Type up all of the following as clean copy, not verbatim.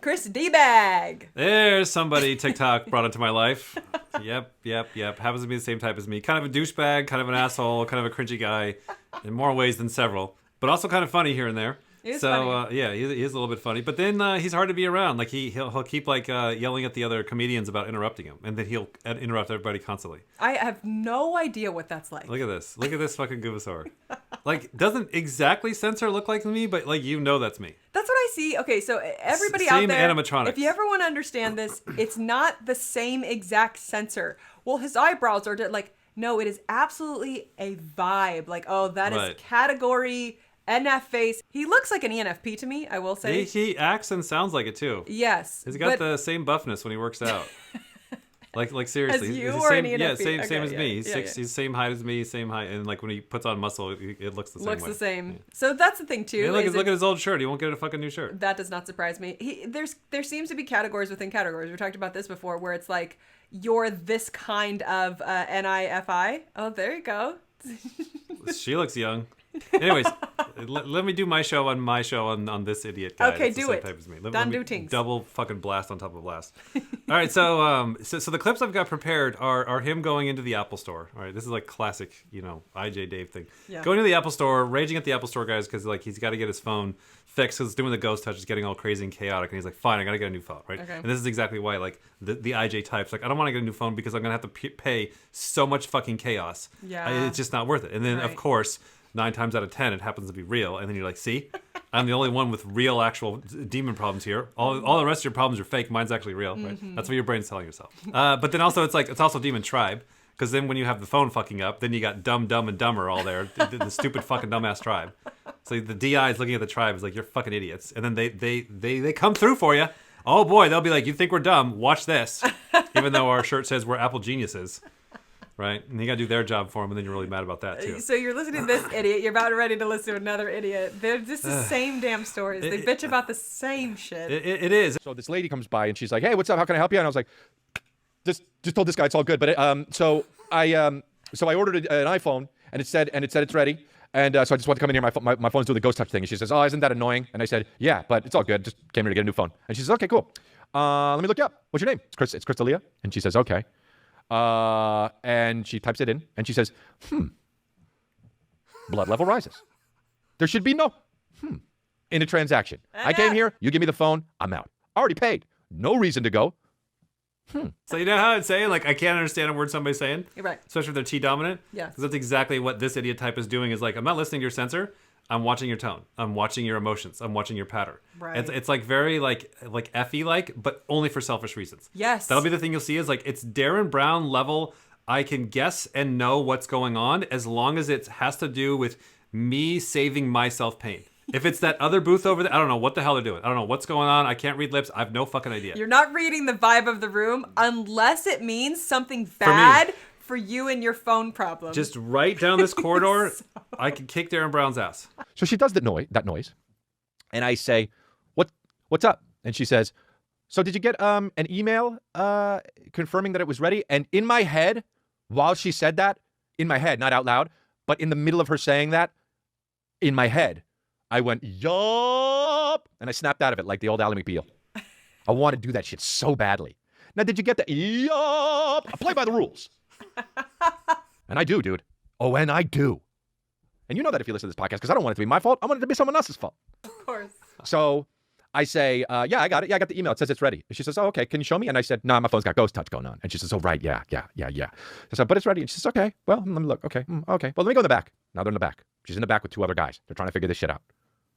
Chris D-Bag. There's somebody TikTok brought into my life. Yep. Happens to be the same type as me. Kind of a douchebag, kind of an asshole, kind of a cringy guy in more ways than several. But also kind of funny here and there. He is funny. Yeah, he is a little bit funny. But then he's hard to be around. Like he'll keep like yelling at the other comedians about interrupting him, and then he'll interrupt everybody constantly. I have no idea what that's like. Look at this. Look at this fucking Goovasaur. Like, doesn't exactly Censor look like me, but like that's me. That's what I see. Okay, so everybody out Same there, animatronics. if you ever want to understand this, it's not the same exact Censor. Well, his eyebrows are like, no, it is absolutely a vibe. Like, oh, that is category NF face. He looks like an ENFP to me, I will say. He acts and sounds like it too. Yes. He's got the same buffness when he works out. Like seriously. As you he's or same, an ENFP? Yeah, same Okay, as me. yeah. He's the same height as me, same height. And like when he puts on muscle, it looks the same way. Looks the same. Yeah. So that's the thing too. Hey, look at his old shirt. He won't get a fucking new shirt. That does not surprise me. There seems to be categories within categories. We talked about this before, where it's like you're this kind of NIFI. Oh, there you go. She looks young. Anyways, let me do my show on this idiot guy. Okay, That's the do same it. type as me. Done do things. Double fucking blast on top of blast. All right, so the clips I've got prepared are him going into the Apple Store. All right, this is like classic, IJ Dave thing. Yeah. Going to the Apple Store, raging at the Apple Store guys because like he's got to get his phone fixed because it's doing the ghost touch, it's getting all crazy and chaotic, and he's like, fine, I gotta get a new phone, right? Okay. And this is exactly why like the IJ types like I don't want to get a new phone because I'm gonna have to pay so much fucking chaos. Yeah. It's just not worth it. And then of course, 9 times out of 10, it happens to be real. And then you're like, see, I'm the only one with real, actual demon problems here. All the rest of your problems are fake. Mine's actually real, right? Mm-hmm. That's what your brain's telling yourself. But then also, it's also demon tribe. Because then when you have the phone fucking up, then you got dumb, and dumber all there. The stupid fucking dumbass tribe. So the DI is looking at the tribe is like, you're fucking idiots. And then they come through for you. Oh boy, they'll be like, you think we're dumb? Watch this. Even though our shirt says we're Apple geniuses. Right? And you got to do their job for them, and then you're really mad about that, too. So you're listening to this idiot. You're about ready to listen to another idiot. They're just the same damn stories. They bitch about the same shit. It is. So this lady comes by, and she's like, hey, what's up? How can I help you? And I was like, just told this guy it's all good. But so I ordered an iPhone, and it said it's ready. And so I just wanted to come in here. My phone's doing the ghost touch thing. And she says, oh, isn't that annoying? And I said, yeah, but it's all good. Just came here to get a new phone. And she says, okay, cool. Let me look you up. What's your name? It's Crystalia. And she says, okay. And she types it in, and she says, blood level rises. There should be no in a transaction. I came here, you give me the phone, I'm out. Already paid. No reason to go. So you know how I'd say, like, I can't understand a word somebody's saying? You're right. Especially if they're T-dominant? Yeah. Because that's exactly what this idiot type is doing, is like, I'm not listening to your sensor, I'm watching your tone. I'm watching your emotions. I'm watching your pattern. Right. It's like very like Effie-like, but only for selfish reasons. Yes. That'll be the thing you'll see is like it's Darren Brown level. I can guess and know what's going on as long as it has to do with me saving myself pain. If it's that other booth over there, I don't know what the hell they're doing. I don't know what's going on. I can't read lips. I have no fucking idea. You're not reading the vibe of the room unless it means something bad for you and your phone problem. Just right down this corridor, I can kick Darren Brown's ass. So she does that noise, and I say, what's up? And she says, so did you get an email confirming that it was ready? And in my head, while she said that, in my head, not out loud, but in the middle of her saying that, in my head, I went, yup, and I snapped out of it like the old Ally McBeal. I want to do that shit so badly. Now, did you get the yup? I play by the rules. And I do, dude. Oh, and I do. And you know that if you listen to this podcast, because I don't want it to be my fault. I want it to be someone else's fault. Of course. So I say, yeah, I got it. Yeah, I got the email. It says it's ready. And she says, oh, okay. Can you show me? And I said, no, my phone's got ghost touch going on. And she says, oh, right. Yeah. I said, but it's ready. And she says, okay. Well, let me look. Okay. Okay. Well, let me go in the back. Now they're in the back. She's in the back with 2 other guys. They're trying to figure this shit out.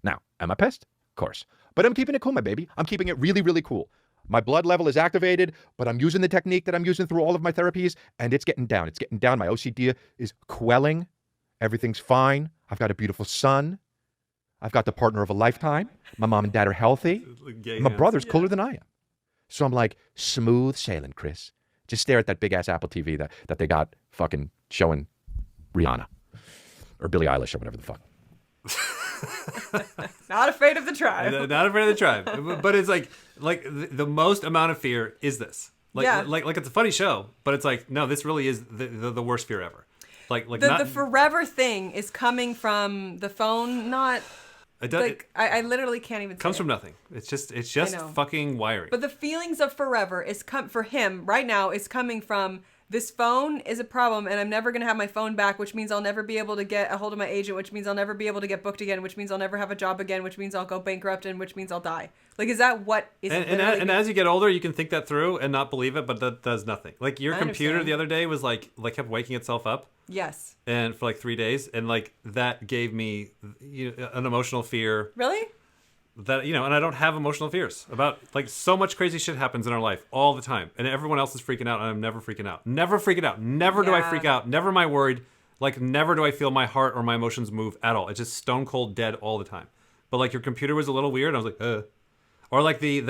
Now, am I pissed? Of course. But I'm keeping it cool, my baby. I'm keeping it really, really cool. My blood level is activated, but I'm using the technique that I'm using through all of my therapies, and it's getting down. It's getting down. My OCD is quelling. Everything's fine. I've got a beautiful son. I've got the partner of a lifetime. My mom and dad are healthy. My brother's cooler than I am. So I'm like, smooth sailing, Chris. Just stare at that big-ass Apple TV that they got fucking showing Rihanna or Billie Eilish or whatever the fuck. Not afraid of the tribe. Not afraid of the tribe. But it's like the most amount of fear is this. Like it's a funny show, but it's like, no, this really is the worst fear ever. Like the forever thing is coming from the phone, not I literally can't even. Comes from nothing. It's just fucking wiring. But the feelings of forever for him right now is coming from. This phone is a problem, and I'm never going to have my phone back, which means I'll never be able to get a hold of my agent, which means I'll never be able to get booked again, which means I'll never have a job again, which means I'll go bankrupt, and which means I'll die. Like, is that what is and as you get older, you can think that through and not believe it, but that does nothing. Like, your computer the other day was like kept waking itself up. Yes. And for like 3 days, and like that gave me an emotional fear. Really? That, and I don't have emotional fears about, like, so much crazy shit happens in our life all the time, and everyone else is freaking out, and I'm never freaking out. Never freaking out. Never do I freak out. Never am I worried. Like, never do I feel my heart or my emotions move at all. It's just stone cold dead all the time. But like, your computer was a little weird. I was like, or like the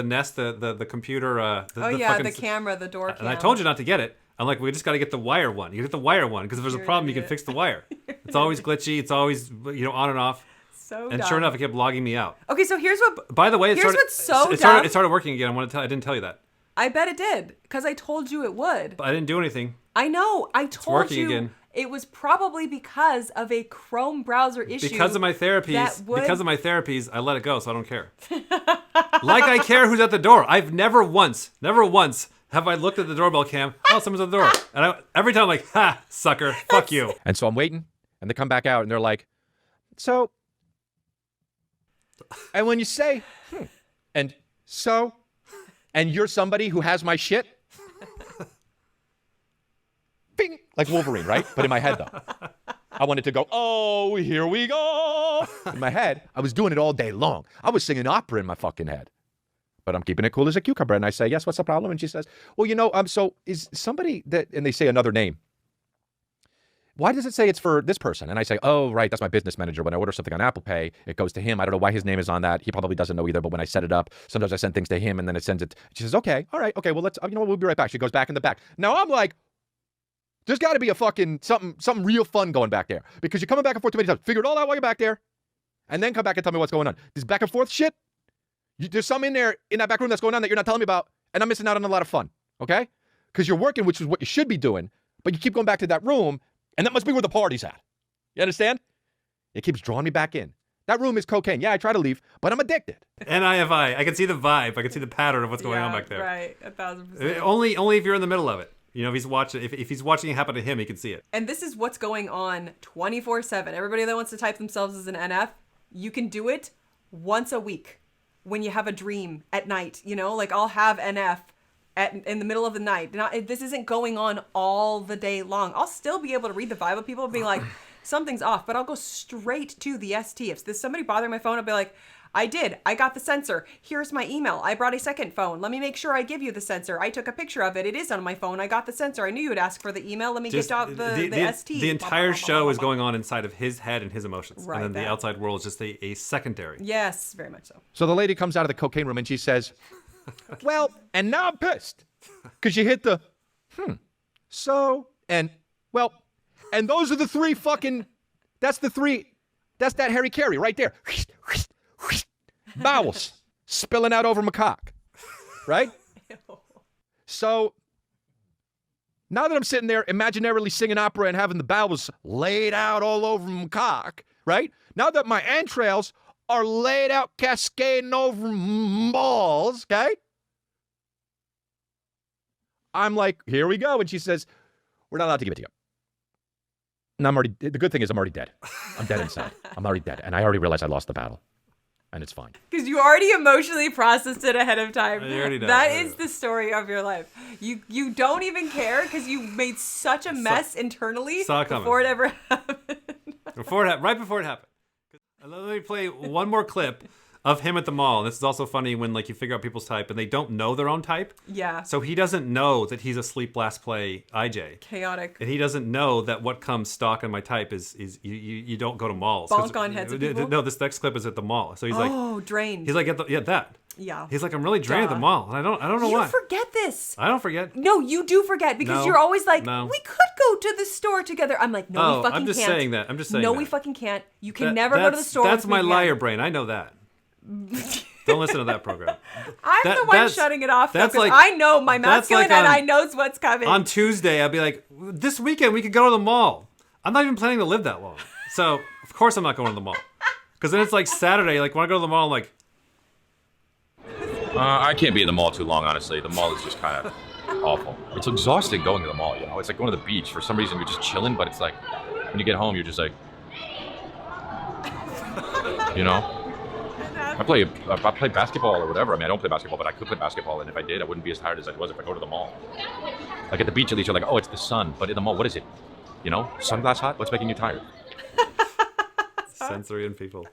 Nest, the computer. The camera, the door. And I told you not to get it. I'm like, we just got to get the wire one. You get the wire one because if there's a problem, you can fix the wire. It's always glitchy. It's always on and off. So and dumb. Sure enough, it kept logging me out. Okay, so here's what. By the way, it started working again. I didn't tell you that. I bet it did because I told you it would. But I didn't do anything. I know. I told you again. It was probably because of a Chrome browser issue. Because of my therapies, I let it go, so I don't care. Like I care who's at the door. I've never once have I looked at the doorbell cam. Oh, someone's at the door, and every time I'm like, ha, sucker, fuck you. And so I'm waiting, and they come back out, and they're like, so. And when you say, and so, and you're somebody who has my shit, bing, like Wolverine, right? But in my head, though, I wanted to go, oh, here we go. In my head, I was doing it all day long. I was singing opera in my fucking head. But I'm keeping it cool as a cucumber. And I say, yes, what's the problem? And she says, well, so is somebody that, and they say another name. Why does it say it's for this person? And I say, oh, right, that's my business manager. When I order something on Apple Pay, it goes to him. I don't know why his name is on that. He probably doesn't know either. But when I set it up, sometimes I send things to him and then it sends it. She says, okay, all right, okay, well, let's, we'll be right back. She goes back in the back. Now I'm like, there's got to be a fucking something real fun going back there because you're coming back and forth too many times. Figure it all out while you're back there and then come back and tell me what's going on. This back and forth shit, there's some in there in that back room that's going on that you're not telling me about and I'm missing out on a lot of fun, okay? Because you're working, which is what you should be doing, but you keep going back to that room. And that must be where the party's at. You understand? It keeps drawing me back in. That room is cocaine. Yeah, I try to leave, but I'm addicted. NIFI. I can see the vibe. I can see the pattern of what's going on back there. Right, 1,000%. Only if you're in the middle of it. If he's watching, if he's watching it happen to him, he can see it. And this is what's going on 24/7. Everybody that wants to type themselves as an NF, you can do it once a week when you have a dream at night. Like I'll have NF. In the middle of the night. This isn't going on all the day long. I'll still be able to read the vibe of people and be like, something's off, but I'll go straight to the ST. If there's somebody bothering my phone, I'll be like, I got the sensor. Here's my email. I brought a second phone. Let me make sure I give you the sensor. I took a picture of it. It is on my phone. I got the sensor. I knew you would ask for the email. Let me get out the ST. The entire show is going on inside of his head and his emotions. Right, and then the outside world is just a secondary. Yes, very much so. So the lady comes out of the cocaine room and she says, well, and now I'm pissed. Because you hit the, so, and, well, and those are the three fucking, that's that Harry Carey right there. Bowels spilling out over my cock, right? So, now that I'm sitting there imaginarily singing opera and having the bowels laid out all over my cock, right? Now that my entrails are laid out cascading over my balls, okay? I'm like, here we go. And she says, we're not allowed to give it to you. And the good thing is I'm already dead. I'm dead inside. I'm already dead. And I already realized I lost the battle. And it's fine. Because you already emotionally processed it ahead of time. You already know. That is the story of your life. You don't even care because you made such a mess internally before it ever happened. Right before it happened. Let me play one more clip of him at the mall. And this is also funny when you figure out people's type and they don't know their own type. Yeah. So he doesn't know that he's a sleep last play IJ. Chaotic. And he doesn't know that what comes stock in my type is you don't go to malls. Bonk on heads of people? No, this next clip is at the mall. So he's drained. He's like, that. Yeah. He's like, I'm really drained at the mall. And I don't know why. You forget this. I don't forget. No, you do forget because you're always like, we could go to the store together. I'm like, no, we fucking can't. I'm just saying that. No, we fucking can't. You can never go to the store. That's my liar brain. I know that. Don't listen to that program. I'm the one shutting it off because I know my masculine and I knows what's coming. On Tuesday, I'll be like, this weekend we could go to the mall. I'm not even planning to live that long. So, of course I'm not going to the mall. Because then it's like Saturday. Like when I go to the mall, I'm like, I can't be in the mall too long, honestly. The mall is just kind of awful. It's exhausting going to the mall, you know? It's like going to the beach. For some reason, you're just chilling, but it's like, when you get home, you're just like, you know? I play basketball or whatever. I mean, I don't play basketball, but I could play basketball, and if I did, I wouldn't be as tired as I was if I go to the mall. Like at the beach, at least you're like, oh, it's the sun. But in the mall, what is it? You know, sunglass hot? What's making you tired? sensory and people.